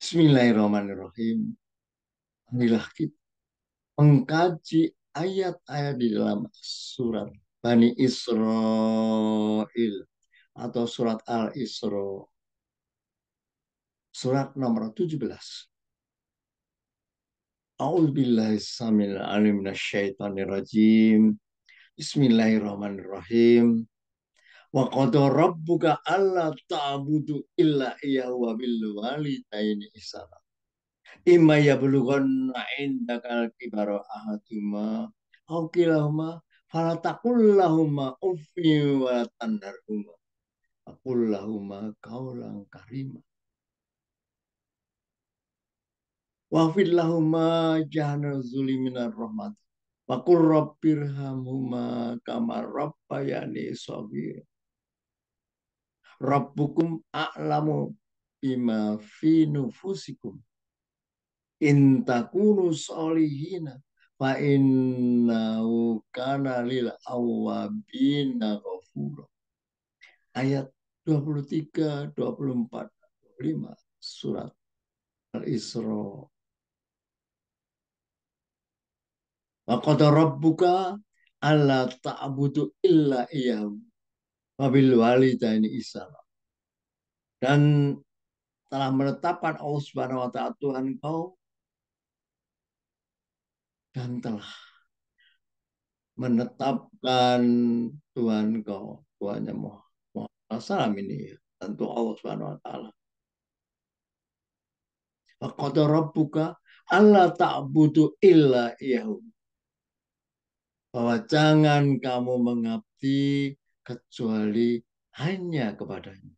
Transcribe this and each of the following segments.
Bismillahirrahmanirrahim. Marilah kita mengkaji ayat-ayat di dalam surat Bani Israel atau surat Al-Isra, surat nomor 17. A'udzubillahi samil alim minasyaitonir rajim. Bismillahirrahmanirrahim. Wa qad rabbuka alla ta'budu illa iyyahu wa bil walidaini ihsana. Imma yablughanna indakal kibara ahaduma aw kilahuma fala taqul lahumma uffin wa la tanharhuma aqul lahumma qawlan karima wa fil lahumma jahna zuli minar rahmat wa qur rabbirhamhuma kama rabbayani shaghira rabbukum a'lamu bima fi nufusikum in takunu solihina fa innahu kana lil awwabina ghafura. Ayat 23, 24, 25 surat Al-Isra. Wa qad rabbuka alla ta'budu illa iyyahu wa bil walidaini ihsana. Dan telah menetapkan Allah Subhanahu wa taala Tuhan kau dan telah menetapkan Tuhan kau, Tuhannya Muhammad salam ini ya. Tentu Allah Subhanahu wa taala. Qad rabbuka alla ta'budu illa iyyahu. Bahwa jangan kamu mengabdi kecuali hanya kepadanya.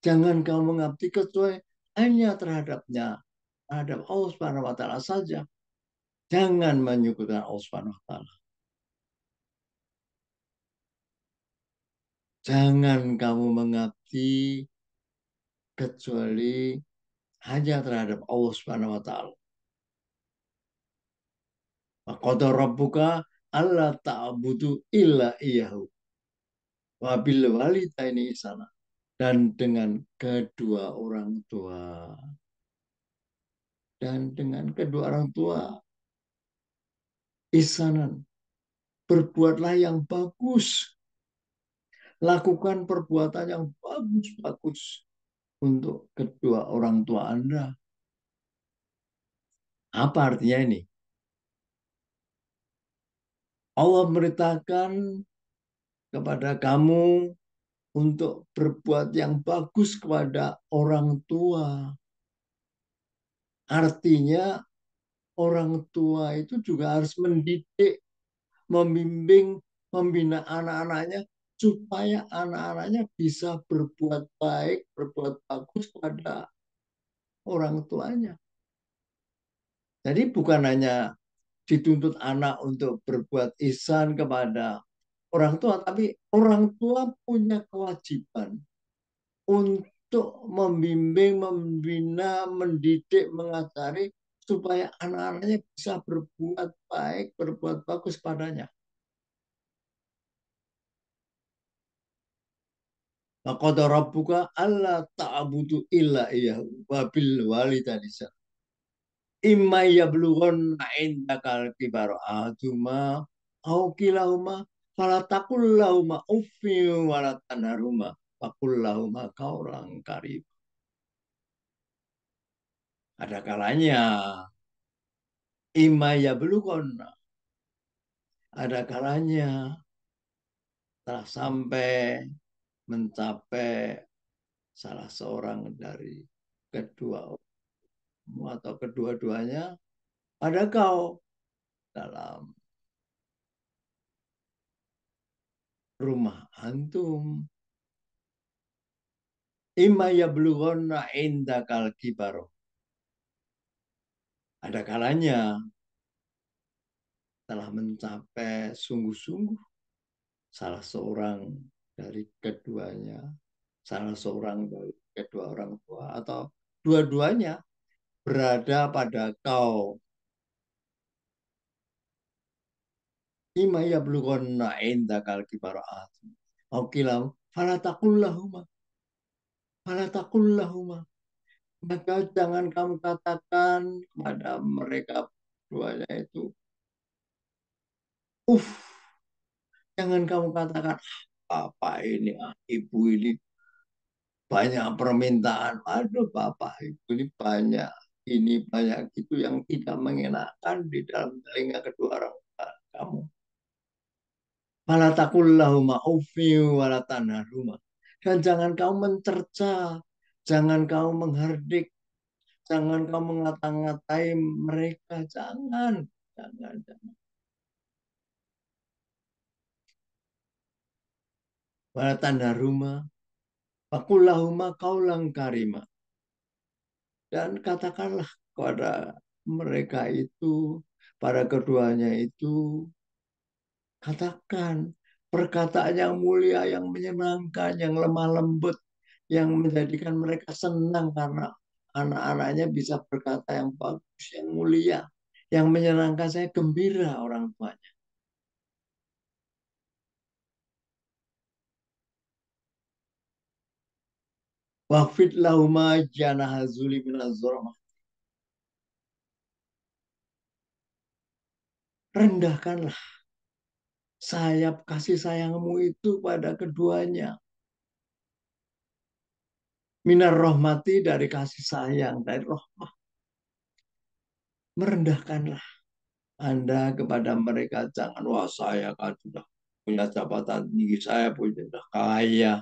Jangan kamu mengabdi kecuali hanya terhadapnya, terhadap Allah Subhanahu wa taala saja. Jangan menyekutukan Allah Subhanahu wa taala. Jangan kamu mengabdi kecuali hanya terhadap Allah Subhanahu wa taala. Qada rabbuka alla ta'budu illa iyyahu wa bil walidaini ihsana. Dan dengan kedua orang tua. Dan dengan kedua orang tua ihsanan. Berbuatlah yang bagus. Lakukan perbuatan yang bagus-bagus untuk kedua orang tua Anda. Apa artinya ini? Allah merintahkan kepada kamu untuk berbuat yang bagus kepada orang tua. Artinya orang tua itu juga harus mendidik, membimbing, membina anak-anaknya supaya anak-anaknya bisa berbuat baik, berbuat bagus kepada orang tuanya. Jadi bukan hanya dituntut anak untuk berbuat ihsan kepada orang tua, tapi orang tua punya kewajiban untuk membimbing, membina, mendidik, mengajari supaya anak-anaknya bisa berbuat baik, berbuat bagus padanya. Maqad rabbuka alla ta'budu illa iyyahu wa bil walidaini ihsana. Imma yablughanna indakal kibara ahaduhuma aw kilahuma fala taqul lahumā uffin wa la tanharhumā wa qul lahumā qawlan karīmā. Ada kalanya imma yablughanna, ada kalanya telah sampai mencapai salah seorang dari kedua atau kedua-duanya pada kau dalam rumah antum. Imma yablughanna indakal kibar. Ada kalanya telah mencapai sungguh-sungguh salah seorang dari keduanya, salah seorang dari kedua orang tua atau dua-duanya berada pada kau. Imma yablughanna indakal kibar. Okilam fala taqul lahumā Maka jangan kamu katakan kepada mereka keduanya itu, uff, jangan kamu katakan, apa ini, ibu ini banyak permintaan. Aduh, bapak ibu ini banyak ini banyak itu yang tidak mengenakan di dalam telinga kedua orang tua kamu. Fala taqul lahuma uffi wala tanharhuma. Dan jangan kau mencerca, jangan kau menghardik, jangan kau mengata-ngatai mereka, jangan, jangan. Wala tanharhuma, faqul lahuma qaulan karima. Dan katakanlah kepada mereka itu, pada keduanya itu, katakan perkataan yang mulia, yang menyenangkan, yang lemah lembut, yang menjadikan mereka senang karena anak-anaknya bisa berkata yang bagus, yang mulia, yang menyenangkan. Saya gembira orang tuanya. Wafid lahuma janaha zuli minaz zulma. Rendahkanlah sayap kasih sayangmu itu pada keduanya. Minar rohmati, dari kasih sayang, dari rohmah. Merendahkanlah Anda kepada mereka. Jangan, wah saya kan sudah punya jabatan tinggi, saya punya sudah kaya,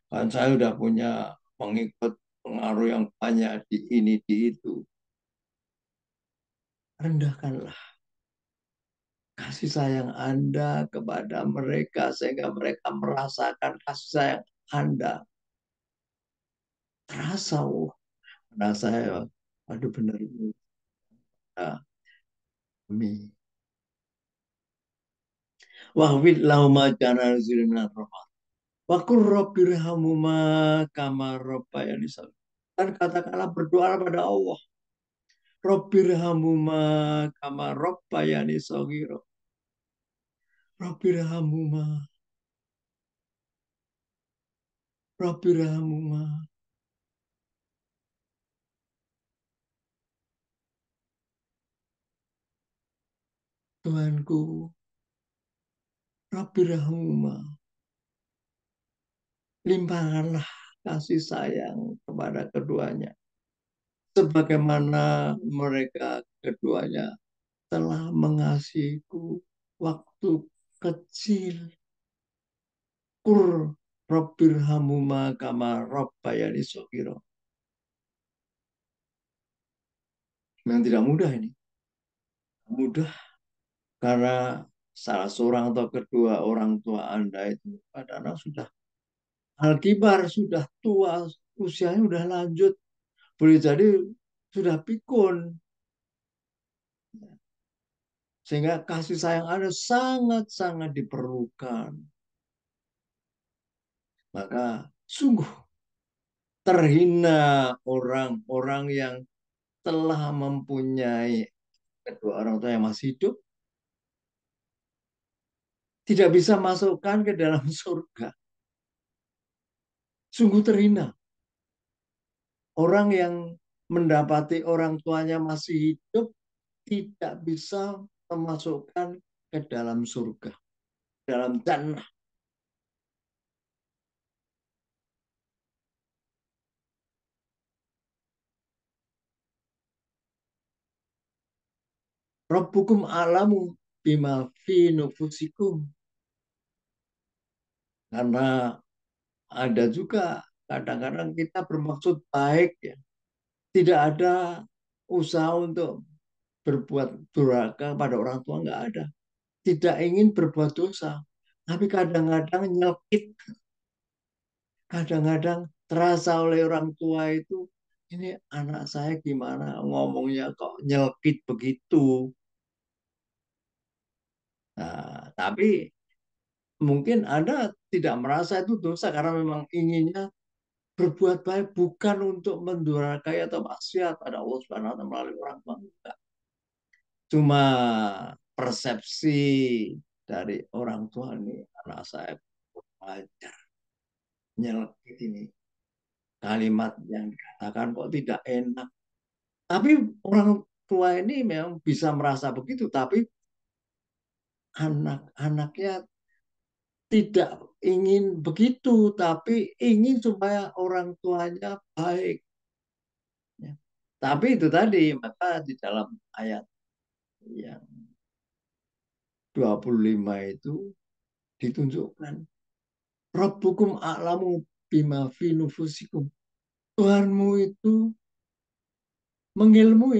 kan saya sudah punya pengikut, pengaruh yang banyak di ini di itu. Rendahkanlah kasih sayang Anda kepada mereka sehingga mereka merasakan kasih sayang Anda. Terasa, oh, nah saya, aduh benar ini. Nah, wahwid lahuma jana zulminan rahmat. Wakur robbirhamuma kama robbayani shaghira. Dan katakanlah, berdoa pada Allah. Robbirhamuma kama robbayani shaghira. Robbirhamuma, Robbirhamuma, Tuhanku, Robbirhamuma, limpahkanlah kasih sayang kepada keduanya. Sebagaimana mereka keduanya telah mengasihiku waktu kecil. Kur Robbirhamuma kama Robbayani shaghira. Memang tidak mudah ini. Mudah karena salah seorang atau kedua orang tua Anda itu kadang sudah Alkibar, sudah tua, usianya sudah lanjut, boleh jadi sudah pikun, sehingga kasih sayang Anda sangat-sangat diperlukan. Maka sungguh terhina orang-orang yang telah mempunyai kedua orang tua yang masih hidup, tidak bisa masukkan ke dalam surga. Sungguh terhina orang yang mendapati orang tuanya masih hidup, tidak bisa memasukkan ke dalam surga, dalam jannah. Rabbukum alamu bima fi nufusikum. Karena ada juga kadang-kadang kita bermaksud baik, ya. Tidak ada usaha untuk berbuat durhaka pada orang tua, nggak ada. Tidak ingin berbuat dosa. Tapi kadang-kadang nyelkit, kadang-kadang terasa oleh orang tua itu, ini anak saya gimana ngomongnya kok nyelkit begitu. Nah, tapi mungkin Anda tidak merasa itu dosa karena memang inginnya berbuat baik, bukan untuk mendurhakai atau maksiat pada Allah Subhanahu wa taala melalui orang tua. Enggak. Cuma persepsi dari orang tua, nih anak saya wajar nyelkit ini. kalimat yang dikatakan kok tidak enak. Tapi orang tua ini memang bisa merasa begitu, tapi anak-anaknya tidak ingin begitu, tapi ingin supaya orang tuanya baik. Ya. Tapi itu tadi, maka di dalam ayat yang 25 itu ditunjukkan. Rabbukum a'lamu bima fi nufusikum. Tuhanmu itu mengilmui,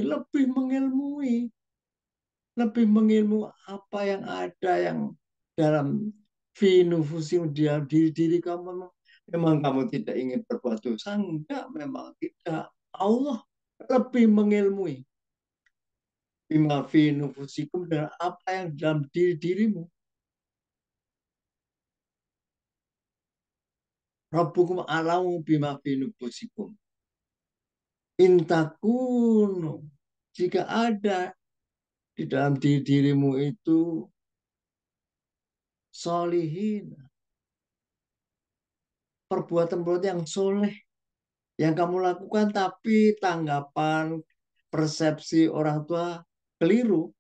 lebih mengilmu apa yang ada yang dalam fi nufusikum, dalam diri diri kamu. Memang kamu tidak ingin berbuat dosa? Enggak, memang tidak. Allah lebih mengilmui bima fi nufusikum, dan apa yang dalam diri dirimu. Rabbukum a'lamu bima fi nufusikum. Intakunu, jika ada di dalam diri dirimu itu solihin, perbuatan-perbuatan yang soleh yang kamu lakukan, tapi tanggapan persepsi orang tua keliru.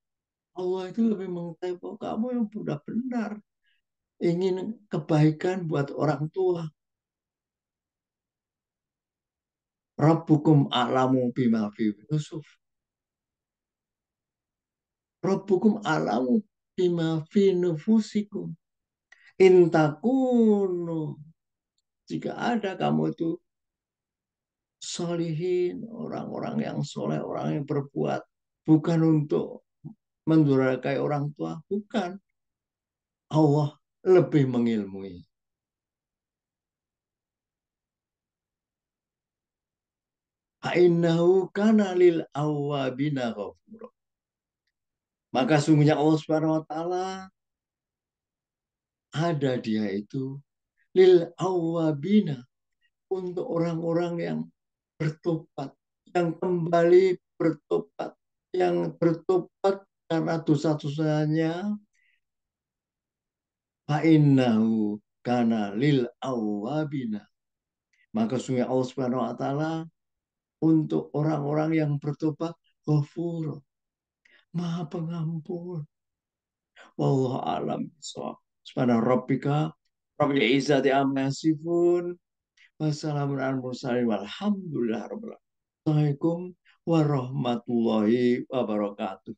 Allah itu lebih mengetahui bahwa kamu yang sudah benar, ingin kebaikan buat orang tua. Rabbukum a'lamu bima fi Yusuf. Rabbukum a'lamu bima fi nufusikum. Intakunu, jika ada kamu itu solihin, orang-orang yang soleh, orang yang berbuat, bukan untuk mendurhakai orang tua, bukan. Allah lebih mengilmui. Fa'innahu kana lil awwabina ghafura. Maka sungguhnya Allah Subhanahu wa taala ada, dia itu lil awwabina, untuk orang-orang yang bertobat, yang kembali bertobat, yang bertobat karena dosa-dosanya. Fa'innahu kana lil awwabina. Maka sungguh Allah Subhanahu wa taala untuk orang-orang yang bertobat ghafur, Maha Pengampun. Wallahu a'lam bishawab. Subhana rabbika rabbil izzati amma yasifun. Wassalamun alal mursalin walhamdulillah rabbil alamin. Assalamualaikum warahmatullahi wabarakatuh.